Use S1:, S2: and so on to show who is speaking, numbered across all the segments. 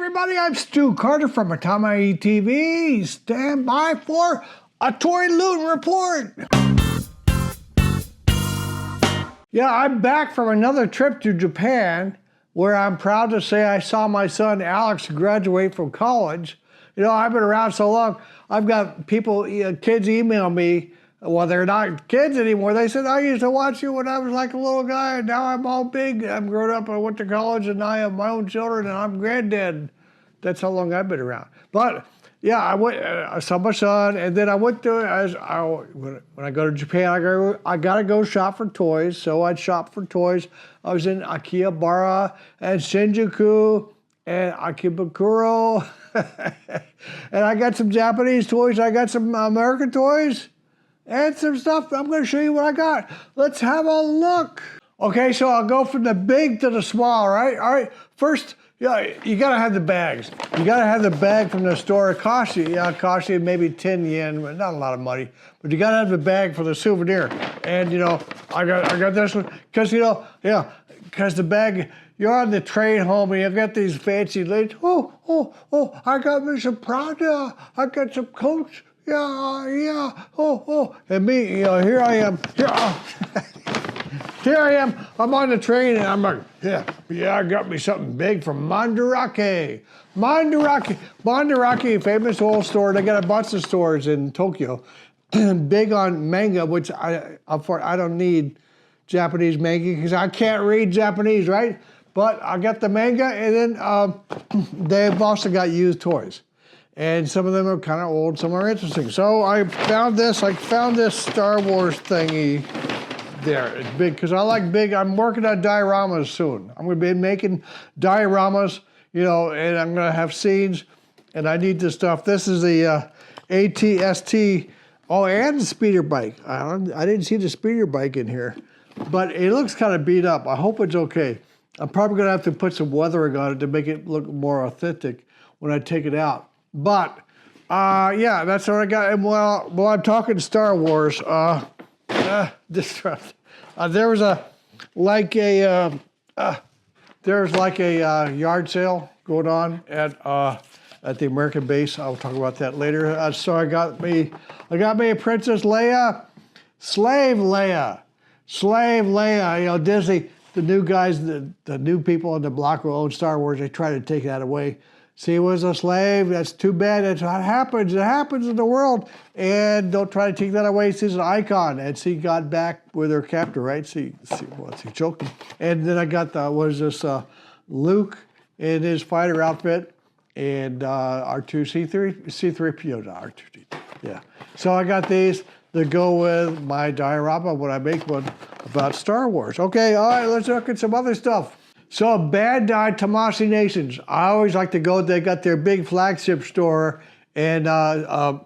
S1: everybody, I'm Stu Carter from Atamaii TV. Stand by for a toy loot report. Yeah, I'm back from another trip to Japan where I'm proud to say I saw my son Alex graduate from college. You know, I've been around so long, I've got people, kids email me. Well, they're not kids anymore. They said, I used to watch you when I was like a little guy, and now I'm all big. I'm grown up, I went to college, and I have my own children, and I'm granddad. That's how long I've been around. But, yeah, I saw my son, and then I went to, when I go to Japan, I got to go shop for toys, so I'd shop for toys. I was in Akihabara and Shinjuku and Akibakuro, and I got some Japanese toys. I got some American toys. And some stuff. I'm going to show you what I got. Let's have a look. Okay, so I'll go from the big to the small, right? All right, first, yeah, you got to have the bags. You got to have the bag from the store. It costs you maybe 10 yen, but not a lot of money. But you got to have the bag for the souvenir. And, you know, I got this one. Because, you know, because the bag, you're on the train home and you've got these fancy ladies. Oh, I got me some Prada. I got some Coach. Yeah, and me, you know, here I am, here I am, I'm on the train and I'm like, yeah, I got me something big from Mandarake, famous old store. They got a bunch of stores in Tokyo, big on manga, which I don't need Japanese manga because I can't read Japanese, right? But I got the manga, and then they've also got used toys. And some of them are kind of old, some are interesting. So I found this Star Wars thingy there. It's big, because I like big. I'm working on dioramas soon. I'm going to be making dioramas, you know, and I'm going to have scenes, and I need this stuff. This is the ATST, and the speeder bike. I didn't see the speeder bike in here, but it looks kind of beat up. I hope it's okay. I'm probably going to have to put some weathering on it to make it look more authentic when I take it out. But, yeah, that's what I got. And while I'm talking Star Wars, there was like a yard sale going on at the American base. I'll talk about that later. So I got me a Princess Leia, Slave Leia. You know, Disney, the new guys, the new people in the block who own Star Wars, they try to take that away. She was a slave. That's too bad. That's what happens. It happens in the world. And don't try to take that away. She's an icon. And she got back with her captor, right? She choked him. And then I got Luke in his fighter outfit, and C-3PO, R2-D2. Yeah. So I got these to go with my diorama when I make one about Star Wars. Okay, all right, let's look at some other stuff. So Bandai Tamashi Nations, I always like to go. They got their big flagship store in Akihabara,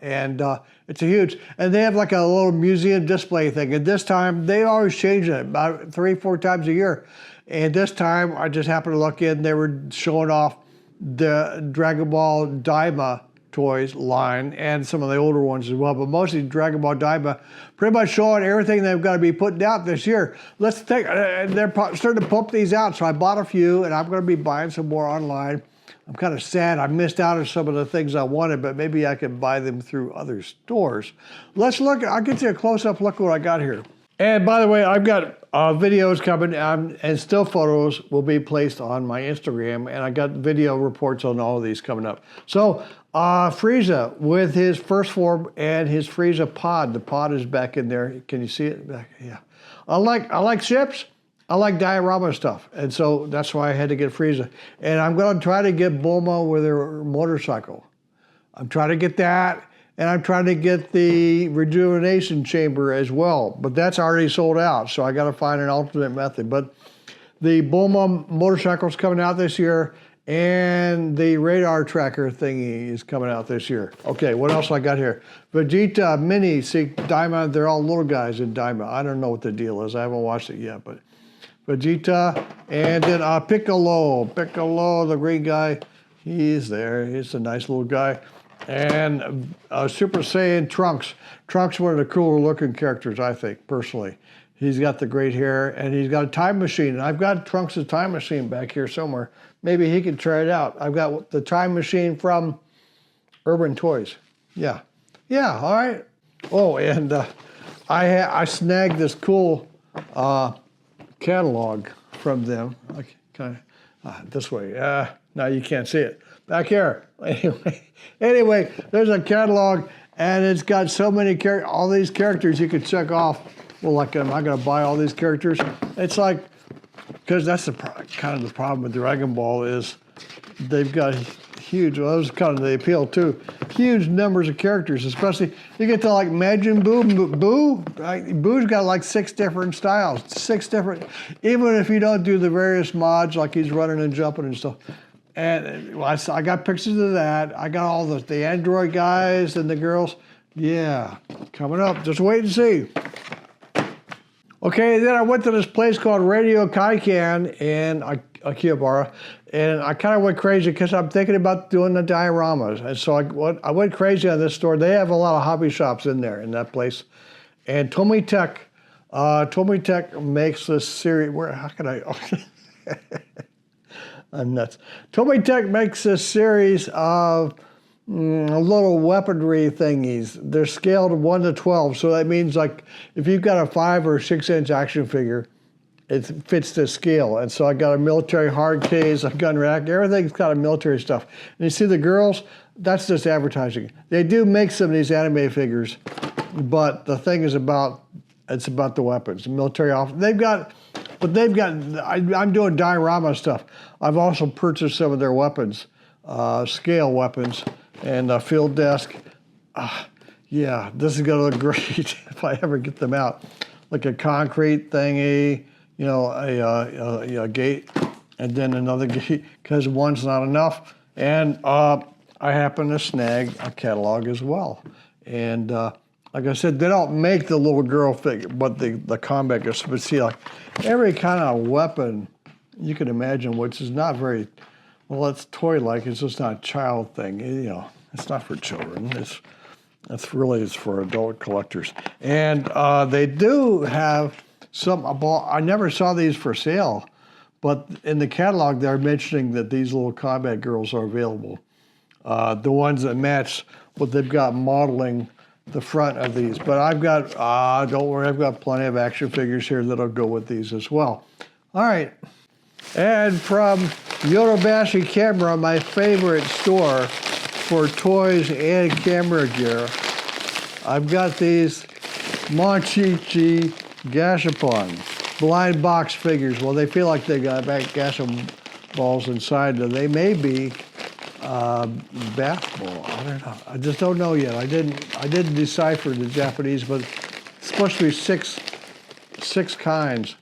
S1: and it's a huge. And they have like a little museum display thing. And this time they always change it about 3-4 times a year. And this time I just happened to look in. They were showing off the Dragonball Daima toys line and some of the older ones as well, but mostly Dragonball Daima, pretty much showing everything they've got to be putting out this year. Let's take, they're starting to pump these out, so I bought a few, and I'm going to be buying some more online. I'm kind of sad I missed out on some of the things I wanted, but maybe I can buy them through other stores. Let's look, I'll get you a close-up look at what I got here. And by the way, I've got videos coming, and still photos will be placed on my Instagram, and I got video reports on all of these coming up. So, Frieza with his first form and his Frieza pod. The pod is back in there. Can you see it? Back? Yeah. I like ships. I like diorama stuff, and so that's why I had to get Frieza. And I'm going to try to get Bulma with her motorcycle. I'm trying to get that. And I'm trying to get the rejuvenation chamber as well, but that's already sold out, so I got to find an alternate method. But the Bulma motorcycle's coming out this year, and the radar tracker thingy is coming out this year. Okay, what else I got here? Vegeta, Mini, see, Daima, they're all little guys in Daima. I don't know what the deal is. I haven't watched it yet, but Vegeta, and then Piccolo, the green guy, he's there. He's a nice little guy. And Super Saiyan Trunks. Trunks, one of the cooler looking characters, I think, personally. He's got the great hair, and he's got a time machine. I've got Trunks' time machine back here somewhere. Maybe he can try it out. I've got the time machine from Urban Toys. Yeah. Yeah, all right. Oh, and I snagged this cool catalog from them. Like, kind of this way. Now you can't see it. Back here. Anyway, there's a catalog, and it's got so many all these characters you could check off. Well, like, am I going to buy all these characters? It's like, because that's kind of the problem with Dragon Ball is they've got huge, well, that was kind of the appeal too, huge numbers of characters, especially, you get to like Majin Buu, Boo's got like 6 different styles, 6 different, even if you don't do the various mods, like he's running and jumping and stuff. And well, I got pictures of that. I got all the android guys and the girls. Yeah, coming up, just wait and see. Okay, then I went to this place called Radio Kaikan in Akihabara, and I kind of went crazy because I'm thinking about doing the dioramas. And so I went crazy on this store. They have a lot of hobby shops in there, in that place. And TomyTec makes this series, how can I, I'm nuts. TomyTec makes this series of little weaponry thingies. They're scaled 1 to 12, so that means like if you've got a 5 or 6 inch action figure, it fits the scale. And so I got a military hard case, a gun rack, everything's got a military stuff. And you see the girls, that's just advertising. They do make some of these anime figures, but the thing is it's about the weapons, the military office. I'm doing diorama stuff. I've also purchased some of their weapons, scale weapons, and a field desk. Yeah, this is gonna look great if I ever get them out. Like a concrete thingy, you know, a gate, and then another gate, because one's not enough. And I happen to snag a catalog as well. And like I said, they don't make the little girl figure, but the combat goes. But see, like every kind of weapon you can imagine, which is not very, well, it's toy-like. It's just not a child thing. You know, it's not for children. It's for adult collectors. And they do have some. I never saw these for sale, but in the catalog they're mentioning that these little combat girls are available. The ones that match what they've got modeling the front of these. But I've got, don't worry, I've got plenty of action figures here that'll go with these as well. All right. And from Yodobashi Camera, my favorite store for toys and camera gear, I've got these Manchichi Gashapon blind box figures. Well, they feel like they got Gashapon balls inside them. They may be bath ball. I don't know. I just don't know yet. I didn't decipher the Japanese, but it's supposed to be six kinds.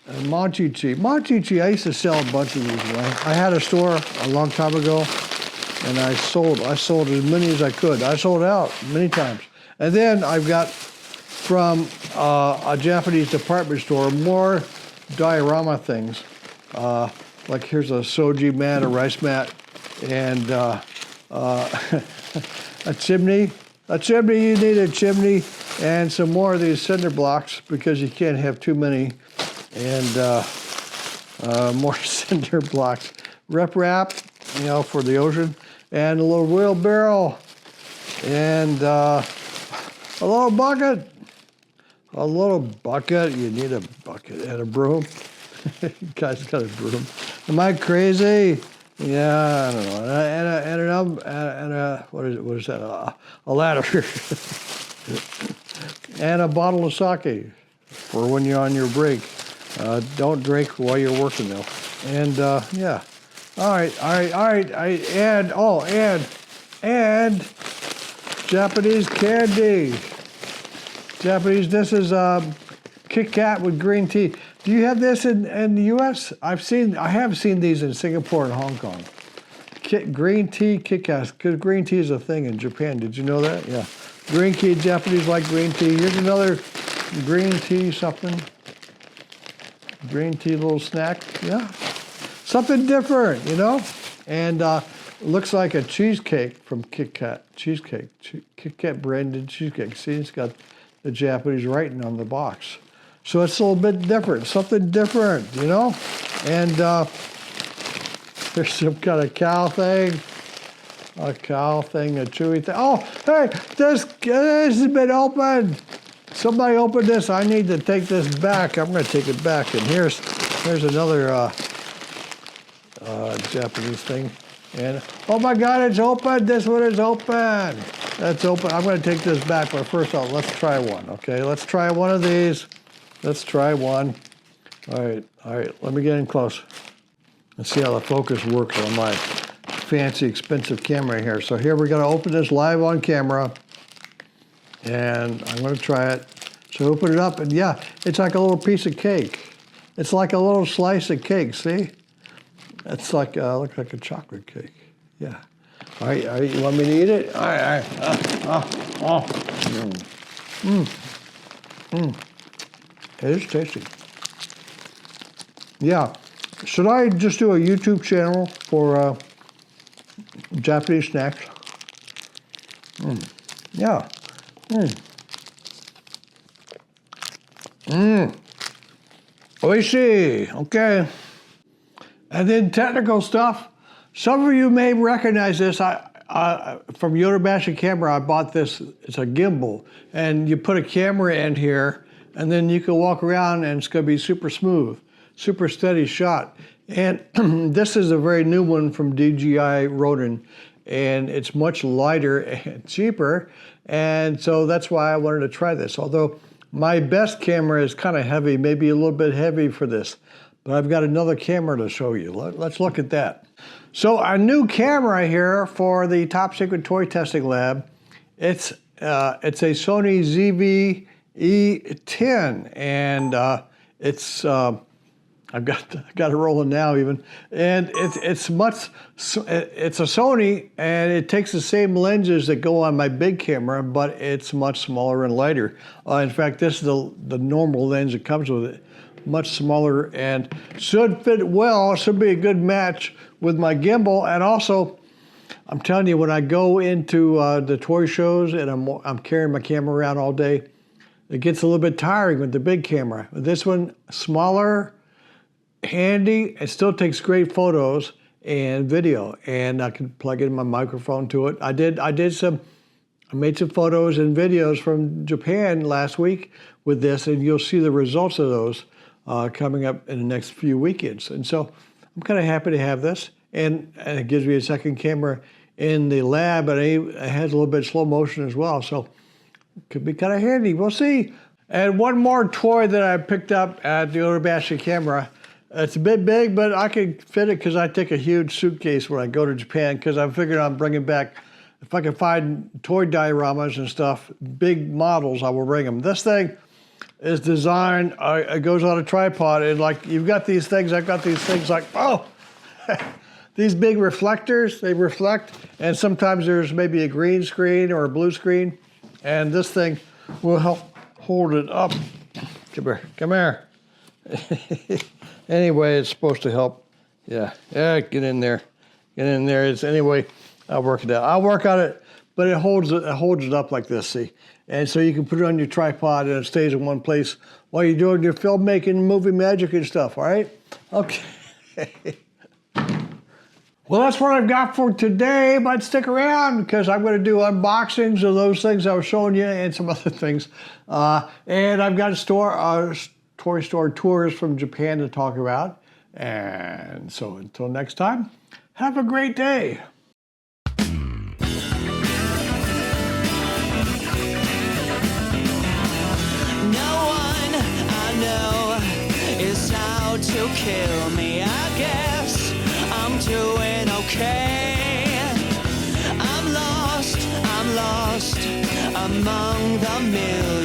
S1: And Manchichi, I used to sell a bunch of these. I had a store a long time ago, and I sold as many as I could. I sold out many times. And then I've got from a Japanese department store more diorama things. Like here's a soji mat, a rice mat, and a chimney. A chimney, you need a chimney, and some more of these cinder blocks because you can't have too many. And more cinder blocks. Rep, you know, for the ocean. And a little wheelbarrow. And a little bucket. A little bucket. You need a bucket and a broom. Guy's got a broom. Am I crazy? Yeah, I don't know. And what is that? A ladder. And a bottle of sake for when you're on your break. Don't drink while you're working though. And yeah. All right. And Japanese candy. This is Kit Kat with green tea. Do you have this in the U.S.? I have seen these in Singapore and Hong Kong. Green tea Kit Kat, because green tea is a thing in Japan. Did you know that? Yeah. Green tea, Japanese like green tea. Here's another green tea something. Green tea little snack, yeah. Something different, you know? And looks like a cheesecake from Kit Kat. Kit Kat branded cheesecake. See, it's got the Japanese writing on the box. So it's a little bit different, something different, you know? And there's some kind of cow thing, a chewy thing. Oh, hey, this has been opened. Somebody opened this. I need to take this back. I'm going to take it back. And here's another Japanese thing. And oh my God, it's open. This one is open. That's open. I'm going to take this back, but first off, let's try one. Okay, let's try one of these. Let's try one. All right. Let me get in close. Let's see how the focus works on my fancy, expensive camera here. So here we're going to open this live on camera, and I'm going to try it. So open it up, and yeah, it's like a little piece of cake. It's like a little slice of cake. See? It's like looks like a chocolate cake. Yeah. All right. You want me to eat it? All right. It is tasty. Yeah. Should I just do a YouTube channel for Japanese snacks? Yeah. Oishii. Okay. And then technical stuff. Some of you may recognize this. From Yodobashi Camera, I bought this. It's a gimbal. And you put a camera in here, and then you can walk around, and it's going to be super smooth, super steady shot. And this is a very new one from DJI Ronin, and it's much lighter and cheaper. And so that's why I wanted to try this. Although my best camera is kind of heavy, maybe a little bit heavy for this. But I've got another camera to show you. Let's look at that. So our new camera here for the Top Secret Toy Testing Lab, it's a Sony ZV-E10, and it's I've got it rolling now even, and it's a Sony, and it takes the same lenses that go on my big camera, but it's much smaller and lighter. In fact, this is the normal lens that comes with it. Much smaller and should fit well, should be a good match with my gimbal. And also, I'm telling you, when I go into the toy shows and I'm carrying my camera around all day, it gets a little bit tiring with the big camera. This one, smaller, handy, it still takes great photos and video, and I can plug in my microphone to it. I made some photos and videos from Japan last week with this, and you'll see the results of those coming up in the next few weekends. And so I'm kind of happy to have this, and it gives me a second camera in the lab, and it has a little bit of slow motion as well, so it could be kind of handy. We'll see. And one more toy that I picked up at the Yodobashi Camera. It's a bit big, but I can fit it because I take a huge suitcase when I go to Japan, because I'm figuring I'm bringing back, if I can find toy dioramas and stuff, big models, I will bring them. This thing is designed, it goes on a tripod, and like you've got these things, I've got these things like, oh, these big reflectors, they reflect, and sometimes there's maybe a green screen or a blue screen, and this thing will help hold it up. Come here. Anyway, it's supposed to help. Yeah, get in there. Anyway, I'll work it out. I'll work on it, but it holds it up like this, see? And so you can put it on your tripod and it stays in one place while you're doing your filmmaking, movie magic and stuff, all right? Okay. Well, that's what I've got for today, but stick around because I'm going to do unboxings of those things I was showing you and some other things. And I've got toy store tours from Japan to talk about. And so until next time, have a great day.
S2: To kill me, I guess I'm doing okay. I'm lost among the millions.